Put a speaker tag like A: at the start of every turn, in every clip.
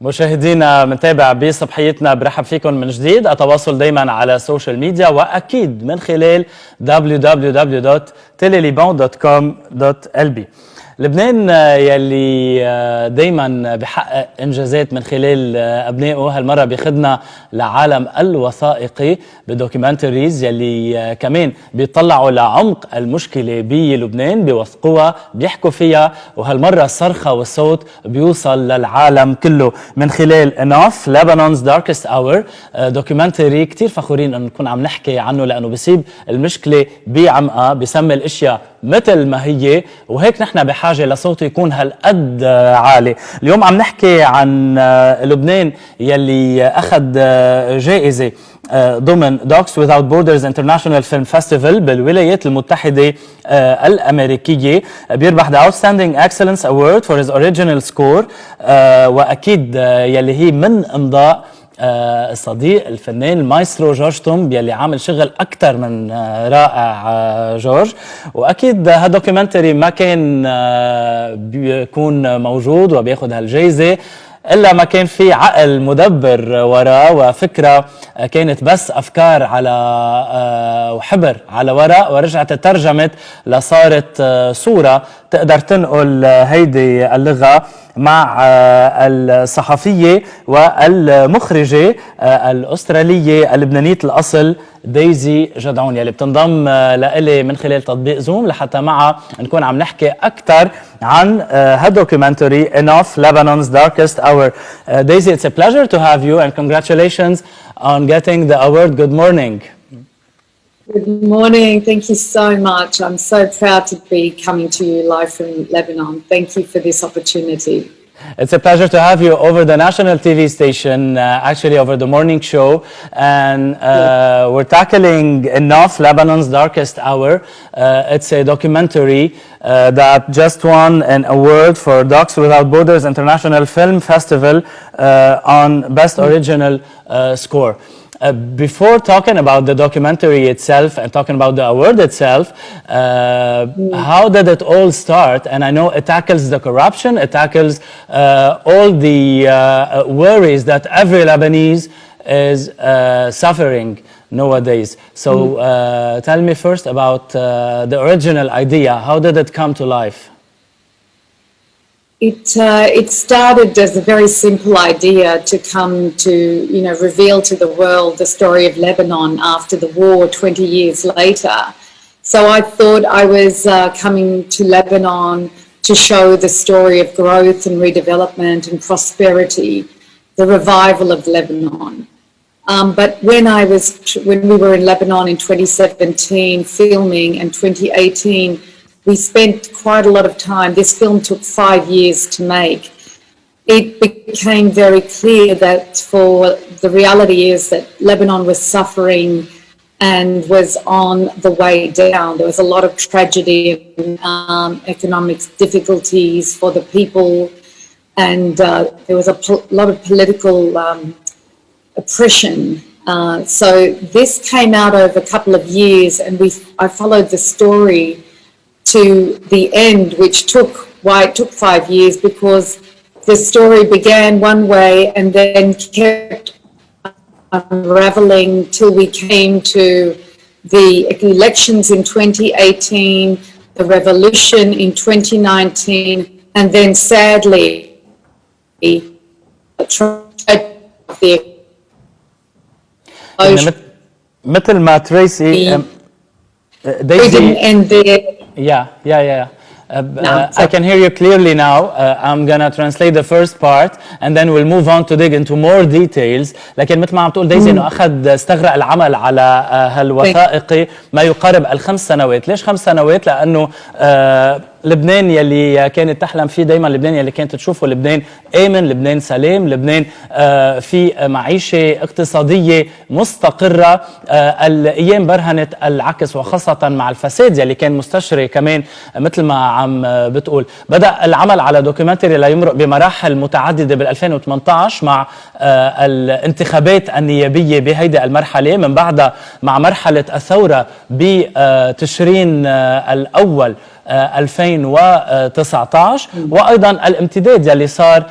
A: مشاهدينا منتابع بصبحيتنا، برحب فيكم من جديد. التواصل دايما على السوشيال ميديا واكيد من خلال www.teleliban.com.lb. لبنان يلي دايما بحقق انجازات من خلال ابنائه، هالمره بياخذنا لعالم الوثائقي بدوكيومنتريز يلي كمان بيطلعوا لعمق المشكله بلبنان، بيوثقوها، بيحكوا فيها، وهالمره الصرخه والصوت بيوصل للعالم كله من خلال Enough Lebanon's Darkest Hour. دوكيومنتري كثير فخورين انه نكون عم نحكي عنه، لانه بيسيب المشكله بعمقها، بيسمي الاشياء مثل ما هي، وهيك نحن بحاجه لصوته يكون هالقد عالي. اليوم عم نحكي عن لبنان يلي اخذ جائزه ضمن Docs Without Borders International Film Festival بالولايات المتحده الامريكيه. بيربح the Outstanding Excellence Award for his original score، واكيد يلي هي من امضاء الصديق الفنان المايسترو جورج تومب يلي عامل شغل أكثر من رائع جورج. وأكيد هالدوكيومنتري ما كان بيكون موجود وبياخد هالجايزة إلا ما كان في عقل مدبر وراه، وفكرة كانت بس أفكار على وحبر على ورق، ورجعت ترجمت لصارت صورة تقدر تنقل هيدي اللغة مع الصحفية والمخرجة الأسترالية اللبنانية الأصل دايزي جدعون، يلي بتنضم لإلي من خلال تطبيق زوم لحتى معها نكون عم نحكي أكثر عن هالدوكيومنتري Enough Lebanon's Darkest Hour. Daisy, it's a pleasure to have you and congratulations on getting the award. Good morning.
B: Good morning. Thank you so much. I'm so proud to be coming to you live from Lebanon. Thank you for this opportunity.
A: It's a pleasure to have you over the national TV station, actually over the morning show. And we're tackling Enough Lebanon's Darkest Hour. It's a documentary that just won an award for Docs Without Borders International Film Festival on Best Original Score. Before talking about the documentary itself and talking about the award itself, how did it all start? And I know it tackles the corruption, it tackles all the worries that every Lebanese is suffering nowadays. So tell me first about the original idea. How did it come to life?
B: It started as a very simple idea to come to, reveal to the world the story of Lebanon after the war 20 years later. So I thought I was coming to Lebanon to show the story of growth and redevelopment and prosperity, the revival of Lebanon. But when we were in Lebanon in 2017 filming, and 2018, we spent quite a lot of time. This film took 5 years to make. It became very clear that the reality is that Lebanon was suffering and was on the way down. There was a lot of tragedy and economic difficulties for the people, and there was a lot of political oppression. So this came out over a couple of years, and I followed the story to the end, which why it took 5 years, because the story began one way and then kept unraveling till we came to the elections in 2018, the revolution in 2019, and then sadly,
A: مثل ما تريسي
B: we didn't end there.
A: Yeah. I can hear you clearly now. I'm gonna translate the first part and then we'll move on to dig into more details. لكن مثل ما عم تقول دايزي انه استغرق العمل على هالوثائقي ما يقارب ال5 سنوات. ليش 5 سنوات؟ لانه لبنان يلي كانت تحلم فيه دايما، لبنان يلي كانت تشوفه لبنان آمن، لبنان سلام، لبنان في معيشة اقتصادية مستقرة. الأيام برهنت العكس، وخاصة مع الفساد يلي كان مستشري كمان مثل ما عم بتقول. بدأ العمل على دوكيومنتري لا يمرق بمراحل متعددة بال2018 مع الانتخابات النيابية بهيدي المرحلة، من بعدها مع مرحلة الثورة بتشرين الأول 2019 وأيضا الامتداد يلي صار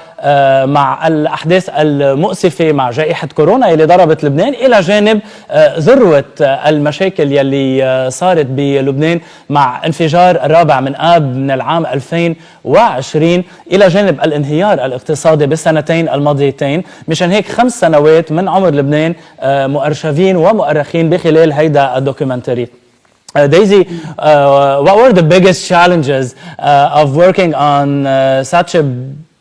A: مع الأحداث المؤسفة مع جائحة كورونا اللي ضربت لبنان إلى جانب ذروة المشاكل يلي صارت بلبنان مع انفجار الرابع من آب من العام 2020 إلى جانب الانهيار الاقتصادي بالسنتين الماضيتين. مشان هيك 5 سنوات من عمر لبنان مؤرشفين ومؤرخين بخلال هيدا الدوكيومنتري. Daisy, what were the biggest challenges of working on such a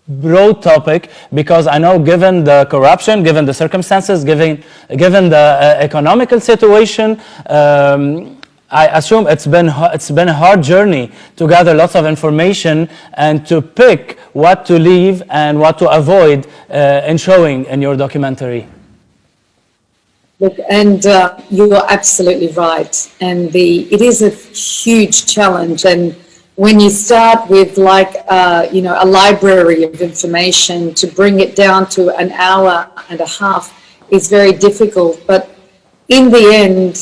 A: broad topic? Because I know, given the corruption, given the circumstances, given the economical situation, I assume it's been a hard journey to gather lots of information and to pick what to leave and what to avoid in showing in your documentary.
B: Look, and you are absolutely right. And it is a huge challenge. And when you start with like, a library of information, to bring it down to an hour and a half is very difficult. But in the end,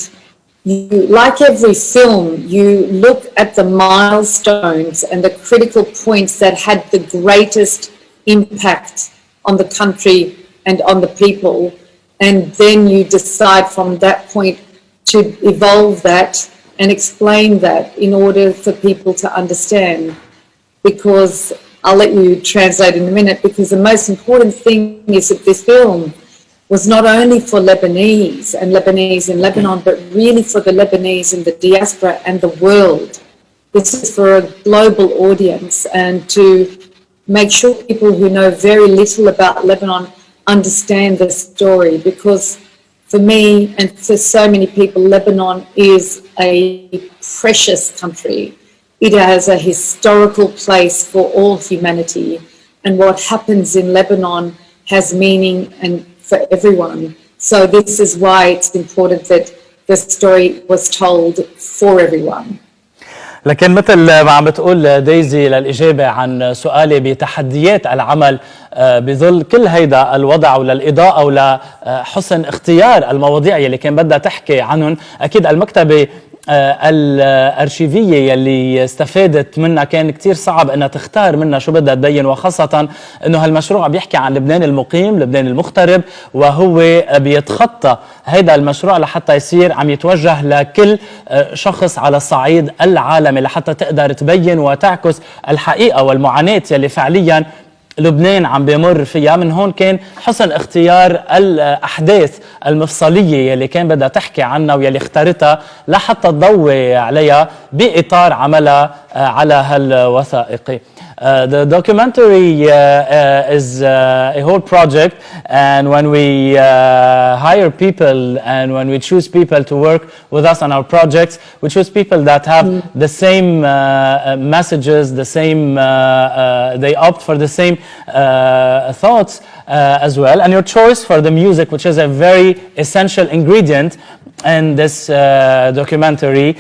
B: like every film, you look at the milestones and the critical points that had the greatest impact on the country and on the people. And then you decide from that point to evolve that and explain that in order for people to understand. Because I'll let you translate in a minute, because the most important thing is that this film was not only for Lebanese and Lebanese in Lebanon, but really for the Lebanese in the diaspora and the world. This is for a global audience, and to make sure people who know very little about Lebanon understand the story, because for me and for so many people, Lebanon is a precious country. It has a historical place for all humanity, and what happens in Lebanon has meaning and for everyone. So this is why it's important that the story was told for everyone.
A: لكن مثل ما عم بتقول دايزي للإجابة عن سؤالي بتحديات العمل بظل كل هيدا الوضع وللإضاءة ولحسن اختيار المواضيع يلي كان بدها تحكي عنهم، أكيد المكتبة الأرشيفية يلي استفادت منها كان كتير صعب انها تختار منها شو بدها تبين، وخاصة انه هالمشروع بيحكي عن لبنان المقيم، لبنان المغترب، وهو بيتخطى هيدا المشروع لحتى يصير عم يتوجه لكل شخص على الصعيد العالمي لحتى تقدر تبين وتعكس الحقيقة والمعاناة يلي فعليا لبنان عم بيمر فيها. من هون كان حسن اختيار الأحداث المفصلية يلي كان بدها تحكي عنها ويلي اختارتها لحتى تضوي عليها بإطار عملها على هالوثائقي. The documentary is a whole project, and when we hire people and when we choose people to work with us on our projects, we choose people that have the same messages, the same, they opt for the same thoughts as well. And your choice for the music, which is a very essential ingredient in this documentary,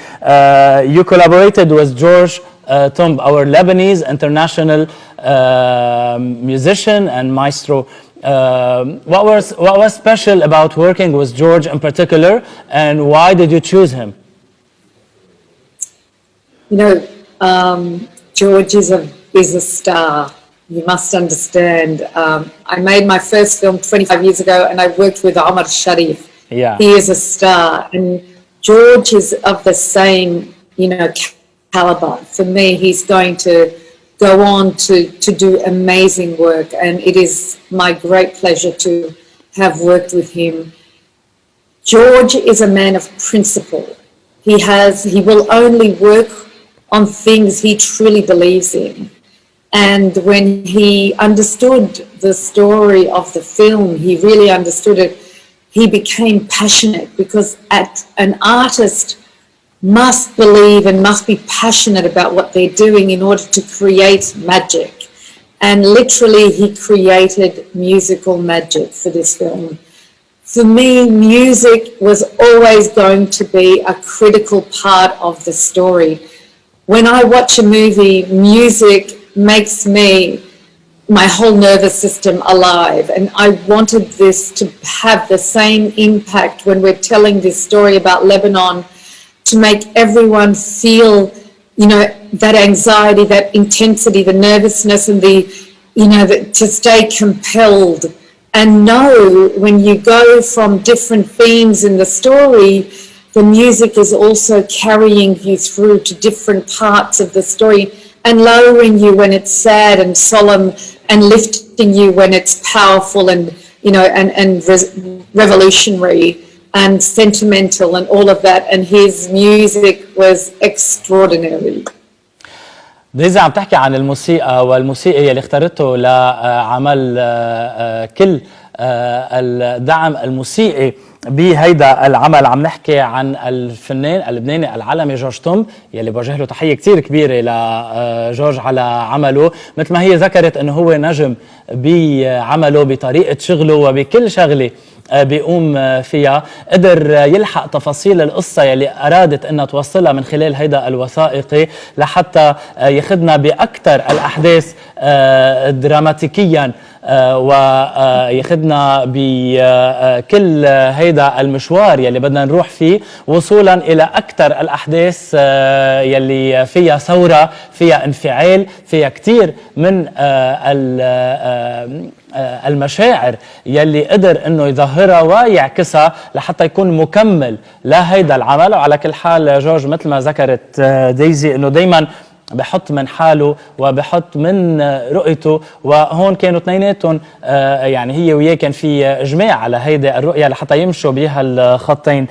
A: you collaborated with George Tomb, our Lebanese international musician and maestro. What was special about working with George in particular, and why did you choose him?
B: You know, George is a star. You must understand. I made my first film 25 years ago, and I worked with Omar Sharif.
A: Yeah,
B: he is a star, and George is of the same, caliber. For me, he's going to go on to do amazing work, and it is my great pleasure to have worked with him. George is a man of principle. He will only work on things he truly believes in. And when he understood the story of the film, he really understood it. He became passionate, because an artist must believe and must be passionate about what they're doing in order to create magic. And literally, he created musical magic for this film. For me, music was always going to be a critical part of the story. When I watch a movie, music makes my whole nervous system alive. And I wanted this to have the same impact when we're telling this story about Lebanon, to make everyone feel you know, that anxiety, that intensity, the nervousness and the, you know, to stay compelled and know when you go from different themes in the story, the music is also carrying you through to different parts of the story and lowering you when it's sad and solemn and lifting you when it's powerful and, you know, and revolutionary and sentimental and all of that. And his music was extraordinary.
A: ديزي عم تحكي عن الموسيقى والموسيقى اللي اختارته لعمل كل الدعم الموسيقي بهيدا العمل. عم نحكي عن الفنان اللبناني العالمي جورج توم يلي بوجه له تحيه كثير كبيره لجورج على عمله. مثل ما هي ذكرت انه هو نجم بعمله بطريقه شغله وبكل شغله بيقوم فيها، قدر يلحق تفاصيل القصة يلي أرادت أنها توصلها من خلال هيدا الوثائقي لحتى يخدنا بأكثر الأحداث دراماتيكيا ويخدنا بكل هيدا المشوار يلي بدنا نروح فيه وصولا إلى أكثر الأحداث يلي فيها ثورة، فيها انفعال، فيها كتير من المشاعر يلي قدر انه يظهرها ويعكسها لحتى يكون مكمل لهيدا العمل. وعلى كل حال جورج مثل ما ذكرت دايزي انه دايما بحط من حاله وبحط من رؤيته، وهون كانوا اثنيناتهم يعني هي وياه كان في اجماع على هيدا الرؤيه لحتى يمشوا بها الخطين.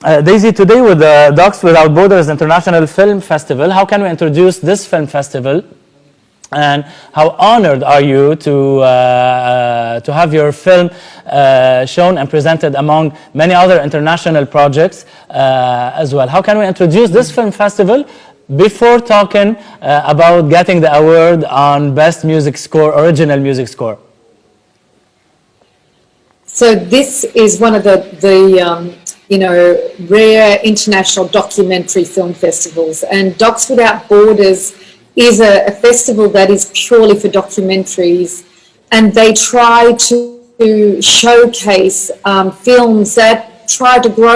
A: Daisy, today with the Docs Without Borders International Film Festival, how can we introduce this film festival? And how honored are you to have your film shown and presented among many other international projects as well? How can we introduce this film festival before talking about getting the award on Best Music Score, Original Music Score?
B: So this is one of the you know, rare international documentary film festivals, and Docs Without Borders is a festival that is purely for documentaries, and they try to showcase films that try to go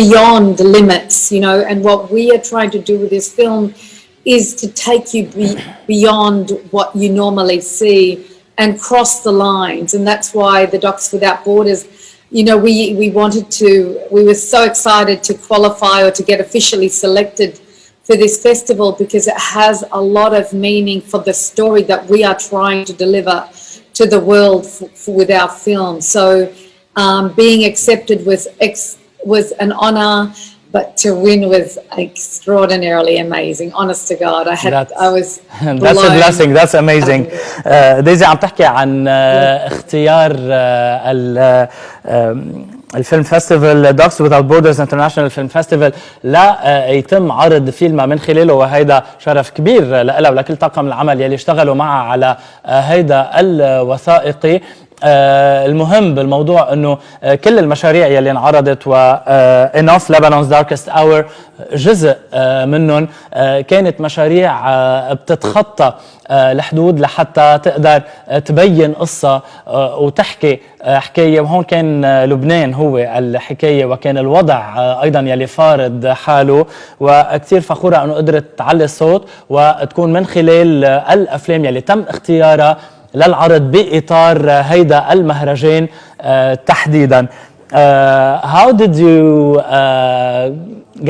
B: beyond the limits, you know. And what we are trying to do with this film is to take you beyond what you normally see and cross the lines. And that's why the Docs Without Borders, you know, we were so excited to qualify or to get officially selected for this festival because it has a lot of meaning for the story that we are trying to deliver to the world with our film. So being accepted was an honor, but to win was extraordinarily amazing. Honest to God, I was
A: That's a blessing. That's amazing. دايزي عم تحكي عن اختيار الفيلم فيستيفال Docs Without Borders International Film Festival لا يتم عرض فيلم من خلاله، وهيدا شرف كبير لها ولكل طاقم العمل يلي اشتغلوا معها على هيدا الوثائقي. المهم بالموضوع انه كل المشاريع يلي انعرضت و Enough Lebanon's Darkest Hour جزء منهم كانت مشاريع بتتخطى الحدود لحتى تقدر تبين قصة وتحكي حكاية. وهون كان لبنان هو الحكاية وكان الوضع أيضا يلي فارض حاله، وكتير فخورة أنه قدرت تعلي الصوت وتكون من خلال الأفلام يلي تم اختيارها للعرض بإطار هيدا المهرجان تحديدا. How did you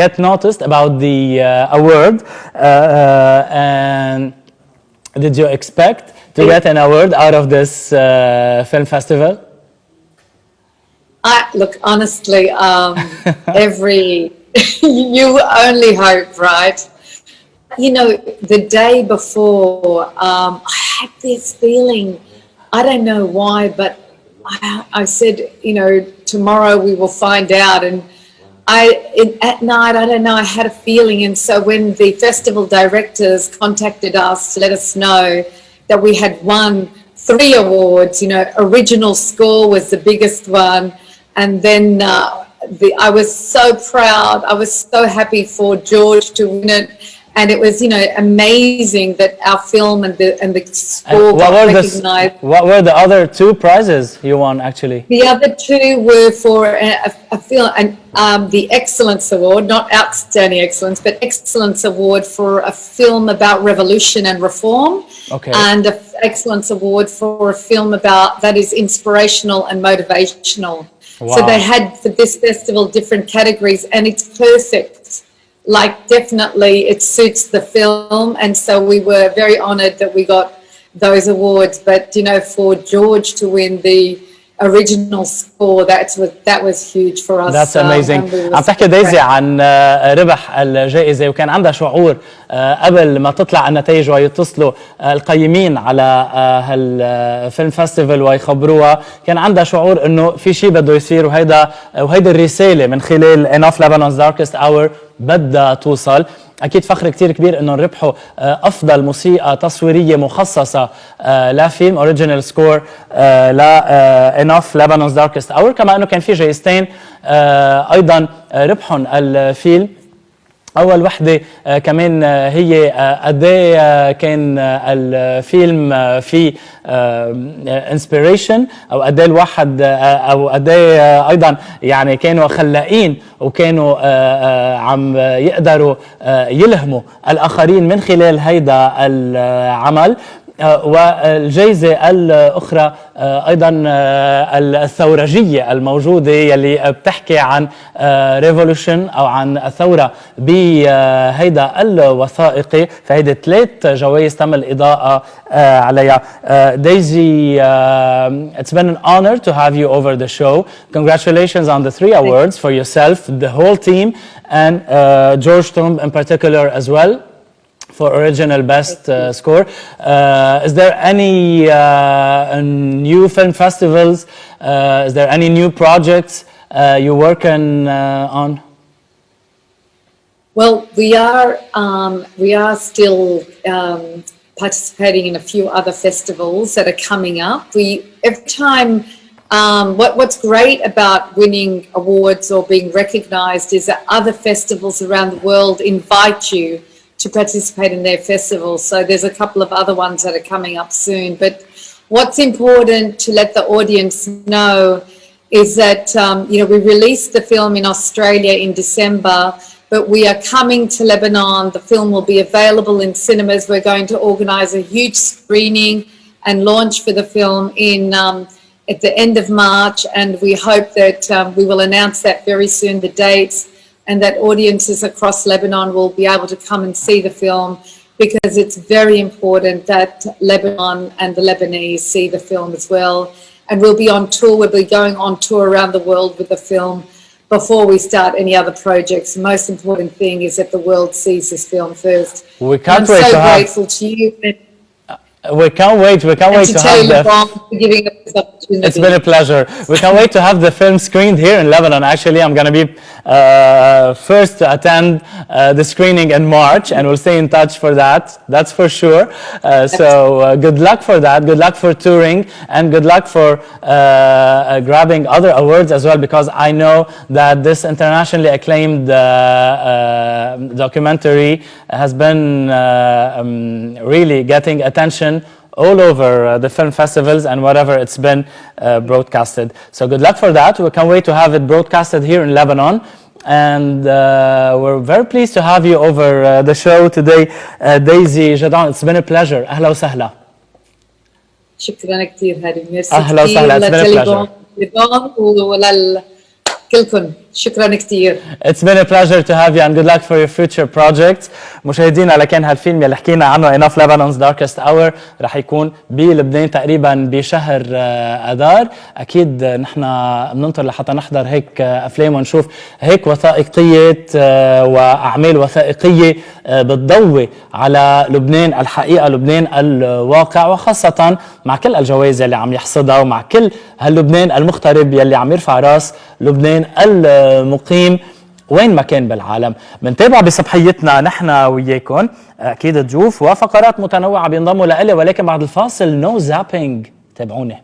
A: get noticed about the award and did you expect to get an award out of this film festival?
B: Look, honestly, you only hope, right? You know, the day before, I had this feeling, I don't know why, but I said, you know, tomorrow we will find out. And at night, I don't know, I had a feeling. And so when the festival directors contacted us to let us know that we had won 3 awards, you know, original score was the biggest one. And then I was so proud. I was so happy for George to win it. And it was, you know, amazing that our film and the score got recognized.
A: What were the other two prizes you won, actually?
B: The other two were for a film, the Excellence Award, not Outstanding Excellence, but Excellence Award for a film about revolution and reform.
A: Okay.
B: And an Excellence Award for a film that is inspirational and motivational.
A: Wow.
B: So they had for this festival different categories, and it's perfect. Like, definitely it suits the film, and so we were very honored that we got those awards. But you know, for George to win the original score, that was huge for us.
A: That's amazing. عم تحكي دايزي عن ربح الجائزة، وكان عندها شعور قبل ما تطلع النتائج ويتصلوا القيمين على هالفيلم فestival ويخبروها، كان عندها شعور انه في شيء بده يصير، وهيدي الرسالة من خلال Enough Lebanon's Darkest Hour بدها توصل. أكيد فخر كتير كبير إنه ربحوا أفضل موسيقى تصويرية مخصصة لفيلم أوريجينال سكور Enough Lebanon's Darkest Hour. كما إنه كان في جايزتين أيضا ربحهم الفيلم. أول وحدة كمان هي قد ايه كان الفيلم في انسبيريشن، أو قد ايه الواحد، أو قد ايه أيضا يعني كانوا خلاقين وكانوا عم يقدروا يلهموا الآخرين من خلال هيدا العمل. والجائزة الأخرى أيضا الثورجية الموجودة يلي بتحكي عن ريفولوشن أو عن الثورة بهيدا الوثائقي. فهيدا 3 جوائز تم الإضاءة عليها. Daisy, it's been an honor to have you over the show. Congratulations on the 3 awards for yourself, the whole team, and George Tomb in particular as well, for original best score. Is there any new film festivals? Is there any new projects you're working on?
B: Well, we are still participating in a few other festivals that are coming up. Every time, what's great about winning awards or being recognized is that other festivals around the world invite you to participate in their festivals. So there's a couple of other ones that are coming up soon. But what's important to let the audience know is that, you know, we released the film in Australia in December, but we are coming to Lebanon. The film will be available in cinemas. We're going to organize a huge screening and launch for the film at the end of March. And we hope that we will announce that very soon, the dates, and that audiences across Lebanon will be able to come and see the film, because it's very important that Lebanon and the Lebanese see the film as well. And we'll be on tour. We'll be going on tour around the world with the film before we start any other projects. The most important thing is that the world sees this film first.
A: We can't wait
B: I'm so
A: to
B: grateful to you.
A: We can't wait to have
B: TeleLiban for giving us this opportunity.
A: It's been a pleasure. We can't wait to have the film screened here in Lebanon. Actually, I'm going to be first to attend the screening in March, and we'll stay in touch for that. That's for sure. So good luck for that. Good luck for touring, and good luck for grabbing other awards as well, because I know that this internationally acclaimed documentary has been really getting attention all over the film festivals and whatever it's been broadcasted. So good luck for that. We can't wait to have it broadcasted here in Lebanon. And we're very pleased to have you over the show today, Daisy Jadon. It's been a pleasure. أهلا وسهلا.
B: شكرا كثير هادي. ميرسي
A: أهلا وسهلا. It's been a pleasure.
B: ولكلكم شكرا كثير.
A: It's been a pleasure to have you, and good luck for your future projects. مشاهدينا، لكن هالفيلم يلي حكينا عنه Enough Lebanon's Darkest Hour رح يكون بلبنان تقريبا بشهر اذار. اكيد نحن بننطر لحتى نحضر هيك افلام ونشوف هيك وثائقيات واعمال وثائقيه بتضوي على لبنان الحقيقه، لبنان الواقع، وخاصه مع كل الجوائز اللي عم يحصدها، ومع كل هاللبنان المغترب يلي عم يرفع راس لبنان المقيم وين ما كان بالعالم. بنتابع بصبحيتنا نحن وياكم اكيد ضيوف وفقرات متنوعه بينضموا لإلي، ولكن بعد الفاصل نو زابينج. تابعوني.